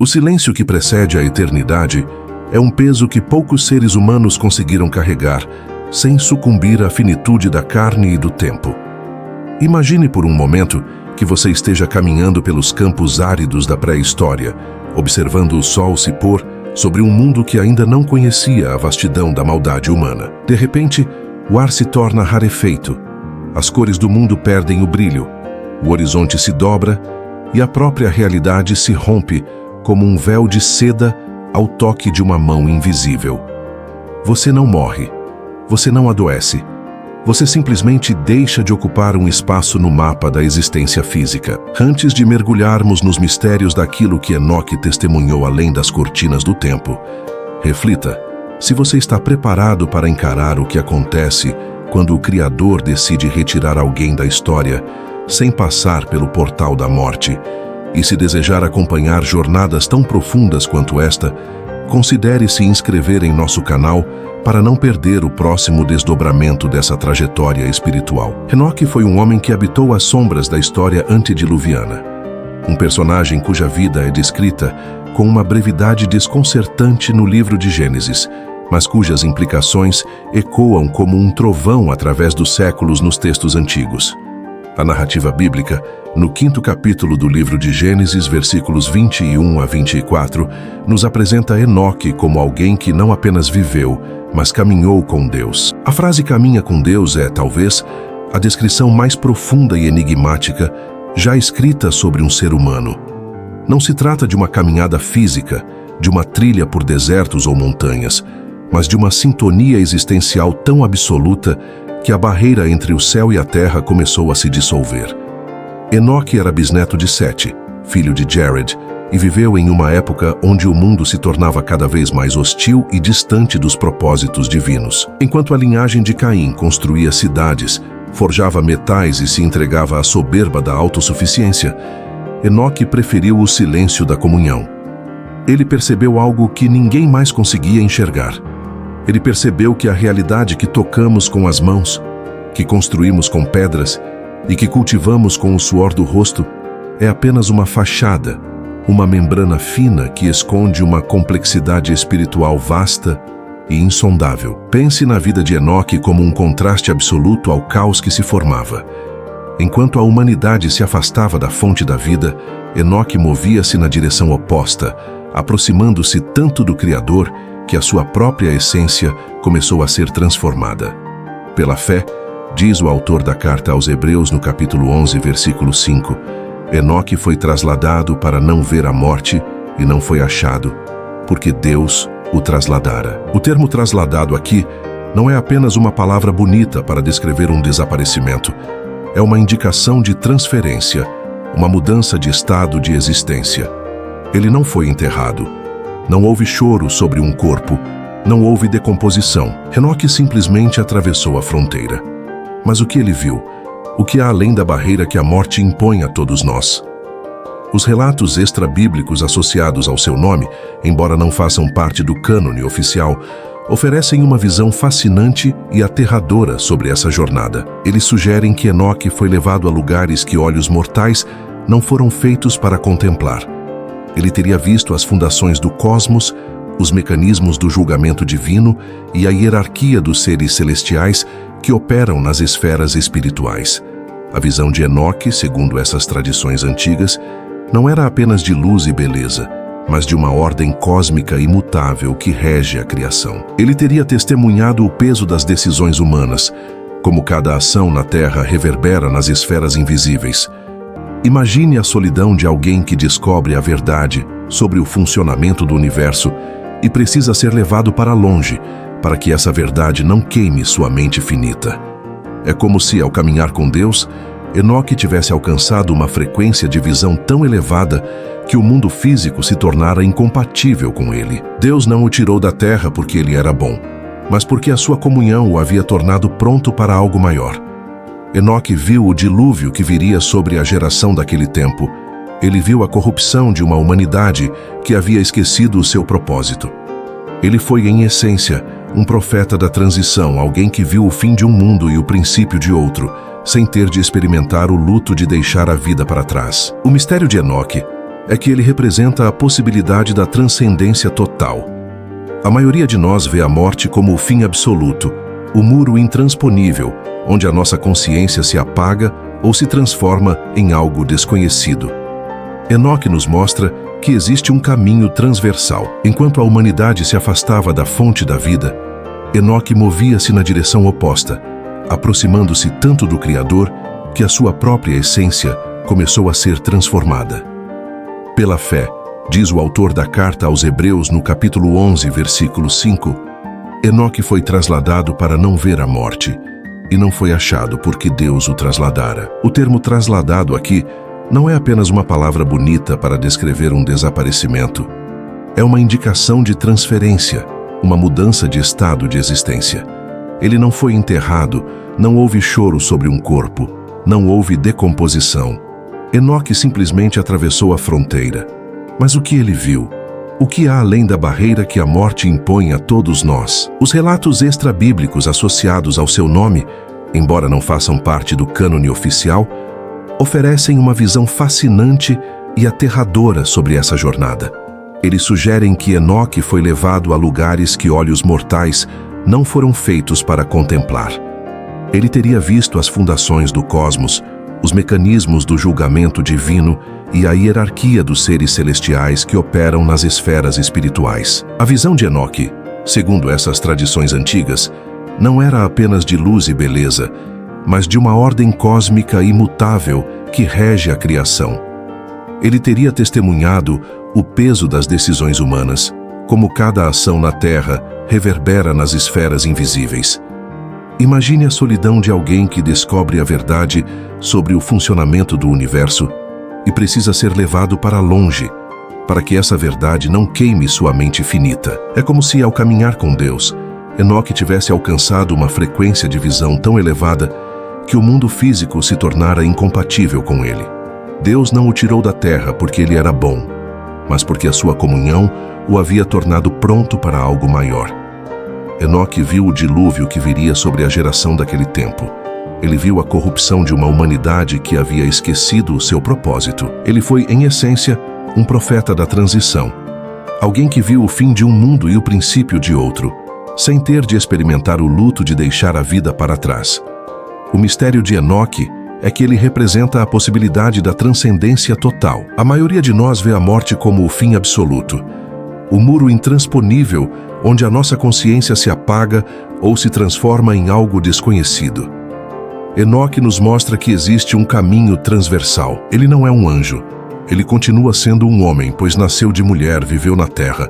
O silêncio que precede a eternidade é um peso que poucos seres humanos conseguiram carregar, sem sucumbir à finitude da carne e do tempo. Imagine por um momento que você esteja caminhando pelos campos áridos da pré-história, observando o sol se pôr sobre um mundo que ainda não conhecia a vastidão da maldade humana. De repente, o ar se torna rarefeito, as cores do mundo perdem o brilho, o horizonte se dobra e a própria realidade se rompe como um véu de seda ao toque de uma mão invisível. Você não morre, você não adoece, você simplesmente deixa de ocupar um espaço no mapa da existência física. Antes de mergulharmos nos mistérios daquilo que Enoque testemunhou além das cortinas do tempo, reflita se você está preparado para encarar o que acontece quando o Criador decide retirar alguém da história sem passar pelo portal da morte. E se desejar acompanhar jornadas tão profundas quanto esta, considere se inscrever em nosso canal para não perder o próximo desdobramento dessa trajetória espiritual. Enoque foi um homem que habitou as sombras da história antediluviana. Um personagem cuja vida é descrita com uma brevidade desconcertante no livro de Gênesis, mas cujas implicações ecoam como um trovão através dos séculos nos textos antigos. A narrativa bíblica, no 5º capítulo do livro de Gênesis, versículos 21 a 24, nos apresenta Enoque como alguém que não apenas viveu, mas caminhou com Deus. A frase "caminha com Deus" é, talvez, a descrição mais profunda e enigmática já escrita sobre um ser humano. Não se trata de uma caminhada física, de uma trilha por desertos ou montanhas, mas de uma sintonia existencial tão absoluta que a barreira entre o céu e a terra começou a se dissolver. Enoque era bisneto de Sete, filho de Jared, e viveu em uma época onde o mundo se tornava cada vez mais hostil e distante dos propósitos divinos. Enquanto a linhagem de Caim construía cidades, forjava metais e se entregava à soberba da autossuficiência, Enoque preferiu o silêncio da comunhão. Ele percebeu algo que ninguém mais conseguia enxergar. Ele percebeu que a realidade que tocamos com as mãos, que construímos com pedras e que cultivamos com o suor do rosto é apenas uma fachada, uma membrana fina que esconde uma complexidade espiritual vasta e insondável. Pense na vida de Enoque como um contraste absoluto ao caos que se formava. Enquanto a humanidade se afastava da fonte da vida, Enoque movia-se na direção oposta, aproximando-se tanto do Criador que a sua própria essência começou a ser transformada. Pela fé, diz o autor da carta aos Hebreus no capítulo 11, versículo 5, Enoque foi trasladado para não ver a morte e não foi achado, porque Deus o trasladara. O termo trasladado aqui não é apenas uma palavra bonita para descrever um desaparecimento, é uma indicação de transferência, uma mudança de estado de existência. Ele não foi enterrado. Não houve choro sobre um corpo, não houve decomposição. Enoque simplesmente atravessou a fronteira. Mas o que ele viu? O que há além da barreira que a morte impõe a todos nós? Os relatos extra-bíblicos associados ao seu nome, embora não façam parte do cânone oficial, oferecem uma visão fascinante e aterradora sobre essa jornada. Eles sugerem que Enoque foi levado a lugares que olhos mortais não foram feitos para contemplar. Ele teria visto as fundações do cosmos, os mecanismos do julgamento divino e a hierarquia dos seres celestiais que operam nas esferas espirituais. A visão de Enoque, segundo essas tradições antigas, não era apenas de luz e beleza, mas de uma ordem cósmica imutável que rege a criação. Ele teria testemunhado o peso das decisões humanas, como cada ação na Terra reverbera nas esferas invisíveis. Imagine a solidão de alguém que descobre a verdade sobre o funcionamento do universo e precisa ser levado para longe, para que essa verdade não queime sua mente finita. É como se, ao caminhar com Deus, Enoque tivesse alcançado uma frequência de visão tão elevada que o mundo físico se tornara incompatível com ele. Deus não o tirou da terra porque ele era bom, mas porque a sua comunhão o havia tornado pronto para algo maior. Enoque viu o dilúvio que viria sobre a geração daquele tempo. Ele viu a corrupção de uma humanidade que havia esquecido o seu propósito. Ele foi, em essência, um profeta da transição, alguém que viu o fim de um mundo e o princípio de outro, sem ter de experimentar o luto de deixar a vida para trás. O mistério de Enoque é que ele representa a possibilidade da transcendência total. A maioria de nós vê a morte como o fim absoluto, o muro intransponível, onde a nossa consciência se apaga ou se transforma em algo desconhecido. Enoque nos mostra que existe um caminho transversal. Enquanto a humanidade se afastava da fonte da vida, Enoque movia-se na direção oposta, aproximando-se tanto do Criador que a sua própria essência começou a ser transformada. Pela fé, diz o autor da carta aos Hebreus no capítulo 11, versículo 5, Enoque foi trasladado para não ver a morte, e não foi achado porque Deus o trasladara. O termo trasladado aqui não é apenas uma palavra bonita para descrever um desaparecimento. É uma indicação de transferência, uma mudança de estado de existência. Ele não foi enterrado, não houve choro sobre um corpo, não houve decomposição. Enoque simplesmente atravessou a fronteira. Mas o que ele viu? O que há além da barreira que a morte impõe a todos nós? Os relatos extra-bíblicos associados ao seu nome, embora não façam parte do cânone oficial, oferecem uma visão fascinante e aterradora sobre essa jornada. Eles sugerem que Enoque foi levado a lugares que olhos mortais não foram feitos para contemplar. Ele teria visto as fundações do cosmos, os mecanismos do julgamento divino e a hierarquia dos seres celestiais que operam nas esferas espirituais. A visão de Enoque, segundo essas tradições antigas, não era apenas de luz e beleza, mas de uma ordem cósmica imutável que rege a criação. Ele teria testemunhado o peso das decisões humanas, como cada ação na Terra reverbera nas esferas invisíveis. Imagine a solidão de alguém que descobre a verdade sobre o funcionamento do universo e precisa ser levado para longe, para que essa verdade não queime sua mente finita. É como se, ao caminhar com Deus, Enoque tivesse alcançado uma frequência de visão tão elevada que o mundo físico se tornara incompatível com ele. Deus não o tirou da terra porque ele era bom, mas porque a sua comunhão o havia tornado pronto para algo maior. Enoque viu o dilúvio que viria sobre a geração daquele tempo. Ele viu a corrupção de uma humanidade que havia esquecido o seu propósito. Ele foi, em essência, um profeta da transição. Alguém que viu o fim de um mundo e o princípio de outro, sem ter de experimentar o luto de deixar a vida para trás. O mistério de Enoque é que ele representa a possibilidade da transcendência total. A maioria de nós vê a morte como o fim absoluto, o muro intransponível onde a nossa consciência se apaga ou se transforma em algo desconhecido. Enoque nos mostra que existe um caminho transversal. Ele não é um anjo. Ele continua sendo um homem, pois nasceu de mulher, viveu na terra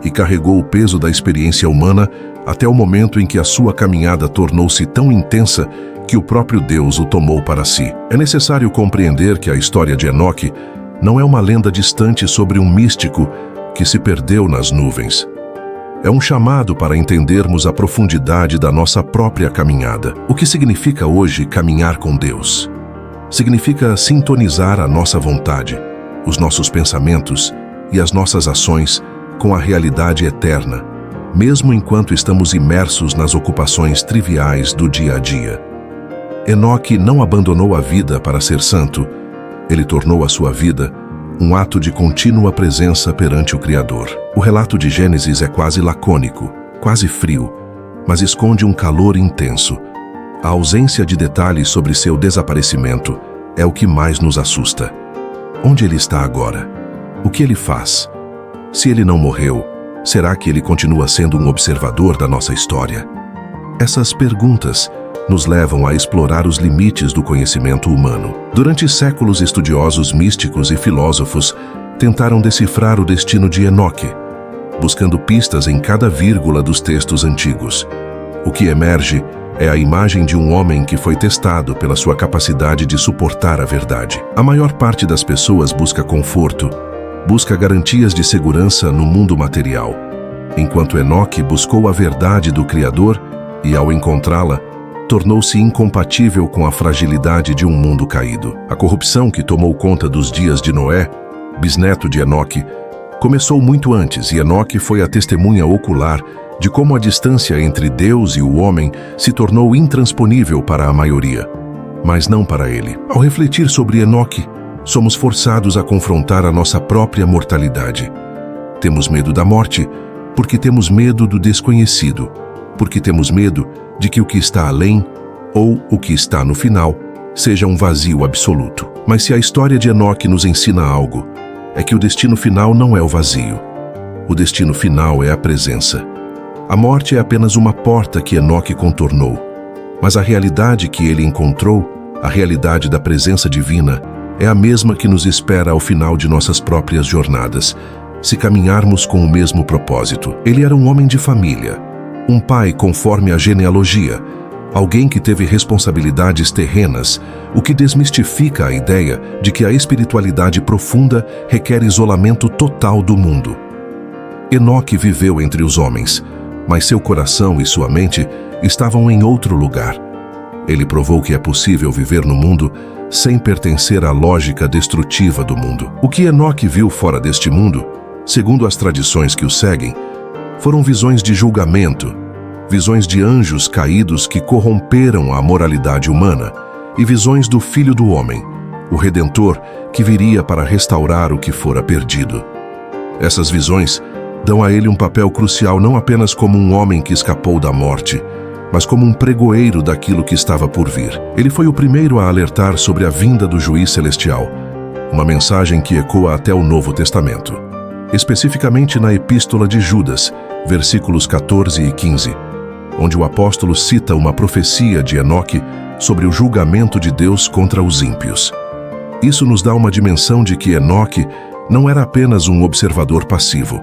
e carregou o peso da experiência humana até o momento em que a sua caminhada tornou-se tão intensa que o próprio Deus o tomou para si. É necessário compreender que a história de Enoque não é uma lenda distante sobre um místico que se perdeu nas nuvens. É um chamado para entendermos a profundidade da nossa própria caminhada. O que significa hoje caminhar com Deus? Significa sintonizar a nossa vontade, os nossos pensamentos e as nossas ações com a realidade eterna, mesmo enquanto estamos imersos nas ocupações triviais do dia a dia. Enoque não abandonou a vida para ser santo, ele tornou a sua vida um ato de contínua presença perante o Criador. O relato de Gênesis é quase lacônico, quase frio, mas esconde um calor intenso. A ausência de detalhes sobre seu desaparecimento é o que mais nos assusta. Onde ele está agora? O que ele faz? Se ele não morreu, será que ele continua sendo um observador da nossa história? Essas perguntas nos levam a explorar os limites do conhecimento humano. Durante séculos, estudiosos místicos e filósofos tentaram decifrar o destino de Enoque, buscando pistas em cada vírgula dos textos antigos. O que emerge é a imagem de um homem que foi testado pela sua capacidade de suportar a verdade. A maior parte das pessoas busca conforto, busca garantias de segurança no mundo material, enquanto Enoque buscou a verdade do Criador e, ao encontrá-la, tornou-se incompatível com a fragilidade de um mundo caído. A corrupção que tomou conta dos dias de Noé, bisneto de Enoque, começou muito antes, e Enoque foi a testemunha ocular de como a distância entre Deus e o homem se tornou intransponível para a maioria, mas não para ele. Ao refletir sobre Enoque, somos forçados a confrontar a nossa própria mortalidade. Temos medo da morte porque temos medo do desconhecido, porque temos medo de que o que está além, ou o que está no final, seja um vazio absoluto. Mas se a história de Enoque nos ensina algo, é que o destino final não é o vazio. O destino final é a presença. A morte é apenas uma porta que Enoque contornou, mas a realidade que ele encontrou, a realidade da presença divina, é a mesma que nos espera ao final de nossas próprias jornadas, se caminharmos com o mesmo propósito. Ele era um homem de família, um pai conforme a genealogia, alguém que teve responsabilidades terrenas, o que desmistifica a ideia de que a espiritualidade profunda requer isolamento total do mundo. Enoque viveu entre os homens, mas seu coração e sua mente estavam em outro lugar. Ele provou que é possível viver no mundo sem pertencer à lógica destrutiva do mundo. O que Enoque viu fora deste mundo, segundo as tradições que o seguem, foram visões de julgamento, visões de anjos caídos que corromperam a moralidade humana e visões do Filho do Homem, o Redentor que viria para restaurar o que fora perdido. Essas visões dão a ele um papel crucial não apenas como um homem que escapou da morte, mas como um pregoeiro daquilo que estava por vir. Ele foi o primeiro a alertar sobre a vinda do juiz celestial, uma mensagem que ecoa até o Novo Testamento, especificamente na Epístola de Judas, versículos 14 e 15, onde o apóstolo cita uma profecia de Enoque sobre o julgamento de Deus contra os ímpios. Isso nos dá uma dimensão de que Enoque não era apenas um observador passivo.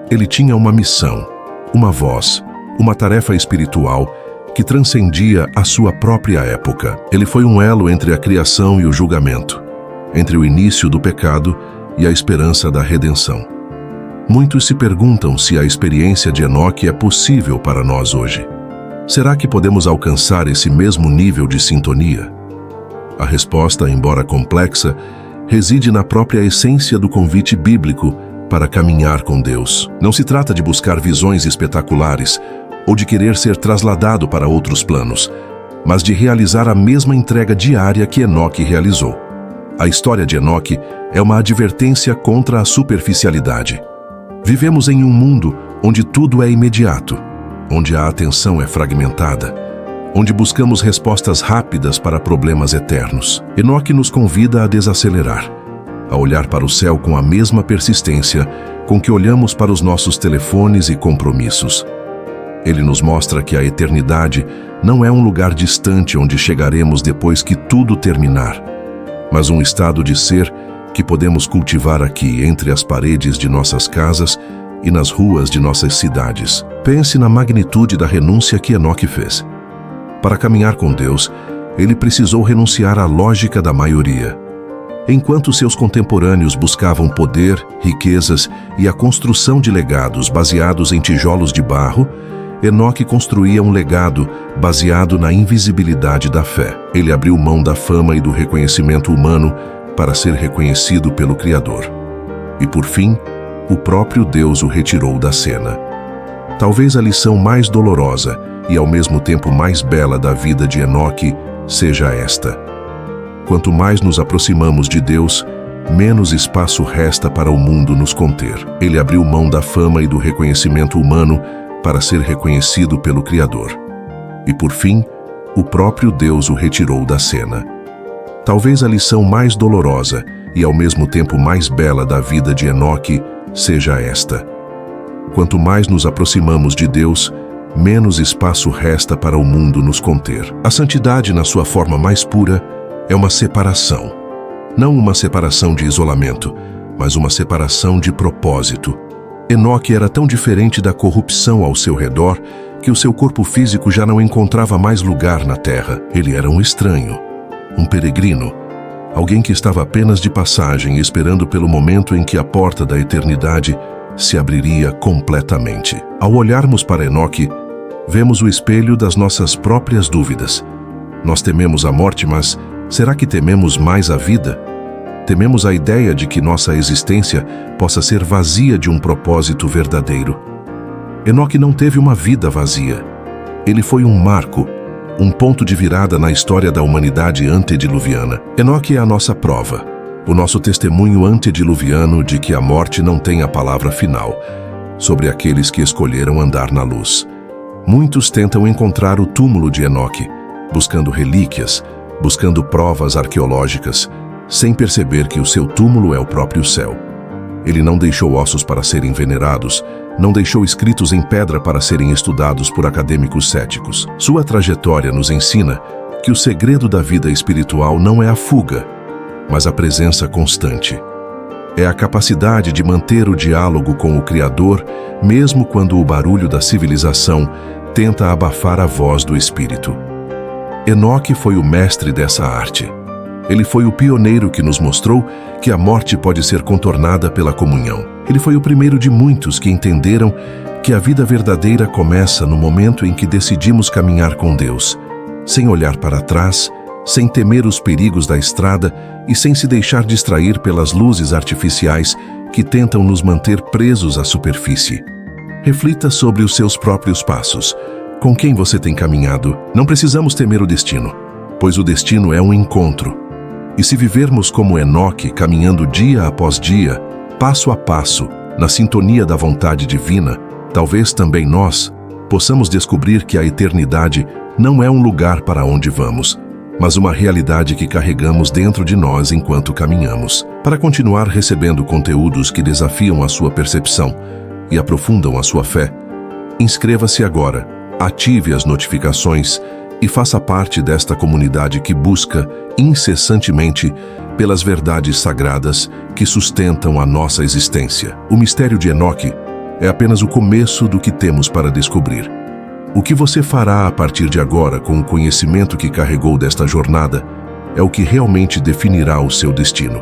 Ele tinha uma missão, uma voz, uma tarefa espiritual que transcendia a sua própria época. Ele foi um elo entre a criação e o julgamento, entre o início do pecado e a esperança da redenção. Muitos se perguntam se a experiência de Enoque é possível para nós hoje. Será que podemos alcançar esse mesmo nível de sintonia? A resposta, embora complexa, reside na própria essência do convite bíblico para caminhar com Deus. Não se trata de buscar visões espetaculares ou de querer ser trasladado para outros planos, mas de realizar a mesma entrega diária que Enoque realizou. A história de Enoque é uma advertência contra a superficialidade. Vivemos em um mundo onde tudo é imediato, onde a atenção é fragmentada, onde buscamos respostas rápidas para problemas eternos. Enoque nos convida a desacelerar, a olhar para o céu com a mesma persistência com que olhamos para os nossos telefones e compromissos. Ele nos mostra que a eternidade não é um lugar distante onde chegaremos depois que tudo terminar, mas um estado de ser que podemos cultivar aqui entre as paredes de nossas casas e nas ruas de nossas cidades. Pense na magnitude da renúncia que Enoque fez. Para caminhar com Deus, ele precisou renunciar à lógica da maioria. Enquanto seus contemporâneos buscavam poder, riquezas e a construção de legados baseados em tijolos de barro, Enoque construía um legado baseado na invisibilidade da fé. Ele abriu mão da fama e do reconhecimento humano para ser reconhecido pelo Criador. E por fim, o próprio Deus o retirou da cena. Talvez a lição mais dolorosa e ao mesmo tempo mais bela da vida de Enoque seja esta: quanto mais nos aproximamos de Deus, menos espaço resta para o mundo nos conter. Ele abriu mão da fama e do reconhecimento humano para ser reconhecido pelo Criador. E por fim, o próprio Deus o retirou da cena. Talvez a lição mais dolorosa e ao mesmo tempo mais bela da vida de Enoque seja esta: quanto mais nos aproximamos de Deus, menos espaço resta para o mundo nos conter. A santidade, na sua forma mais pura, é uma separação. Não uma separação de isolamento, mas uma separação de propósito. Enoque era tão diferente da corrupção ao seu redor que o seu corpo físico já não encontrava mais lugar na terra. Ele era um estranho, um peregrino, alguém que estava apenas de passagem, esperando pelo momento em que a porta da eternidade se abriria completamente. Ao olharmos para Enoque, vemos o espelho das nossas próprias dúvidas. Nós tememos a morte, mas será que tememos mais a vida? Tememos a ideia de que nossa existência possa ser vazia de um propósito verdadeiro. Enoque não teve uma vida vazia. Ele foi um marco, um ponto de virada na história da humanidade antediluviana. Enoque é a nossa prova. o nosso testemunho antediluviano de que a morte não tem a palavra final sobre aqueles que escolheram andar na luz. Muitos tentam encontrar o túmulo de Enoque, buscando relíquias, buscando provas arqueológicas, sem perceber que o seu túmulo é o próprio céu. Ele não deixou ossos para serem venerados, não deixou escritos em pedra para serem estudados por acadêmicos céticos. Sua trajetória nos ensina que o segredo da vida espiritual não é a fuga, mas a presença constante. É a capacidade de manter o diálogo com o Criador, mesmo quando o barulho da civilização tenta abafar a voz do Espírito. Enoque foi o mestre dessa arte. Ele foi o pioneiro que nos mostrou que a morte pode ser contornada pela comunhão. Ele foi o primeiro de muitos que entenderam que a vida verdadeira começa no momento em que decidimos caminhar com Deus, sem olhar para trás, sem temer os perigos da estrada e sem se deixar distrair pelas luzes artificiais que tentam nos manter presos à superfície. Reflita sobre os seus próprios passos. Com quem você tem caminhado? Não precisamos temer o destino, pois o destino é um encontro. E se vivermos como Enoque, caminhando dia após dia, passo a passo, na sintonia da vontade divina, talvez também nós possamos descobrir que a eternidade não é um lugar para onde vamos, mas uma realidade que carregamos dentro de nós enquanto caminhamos. Para continuar recebendo conteúdos que desafiam a sua percepção e aprofundam a sua fé, inscreva-se agora, ative as notificações e faça parte desta comunidade que busca incessantemente pelas verdades sagradas que sustentam a nossa existência. O mistério de Enoque é apenas o começo do que temos para descobrir. O que você fará a partir de agora com o conhecimento que carregou desta jornada é o que realmente definirá o seu destino.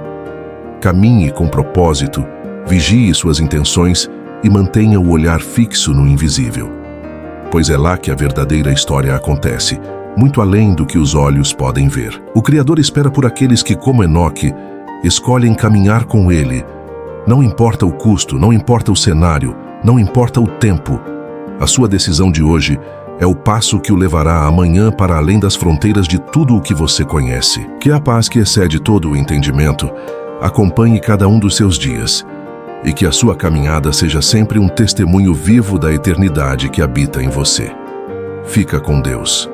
Caminhe com propósito, vigie suas intenções e mantenha o olhar fixo no invisível. Pois é lá que a verdadeira história acontece, muito além do que os olhos podem ver. O Criador espera por aqueles que, como Enoque, escolhem caminhar com Ele. Não importa o custo, não importa o cenário, não importa o tempo. A sua decisão de hoje é o passo que o levará amanhã para além das fronteiras de tudo o que você conhece. Que a paz que excede todo o entendimento acompanhe cada um dos seus dias e que a sua caminhada seja sempre um testemunho vivo da eternidade que habita em você. Fica com Deus.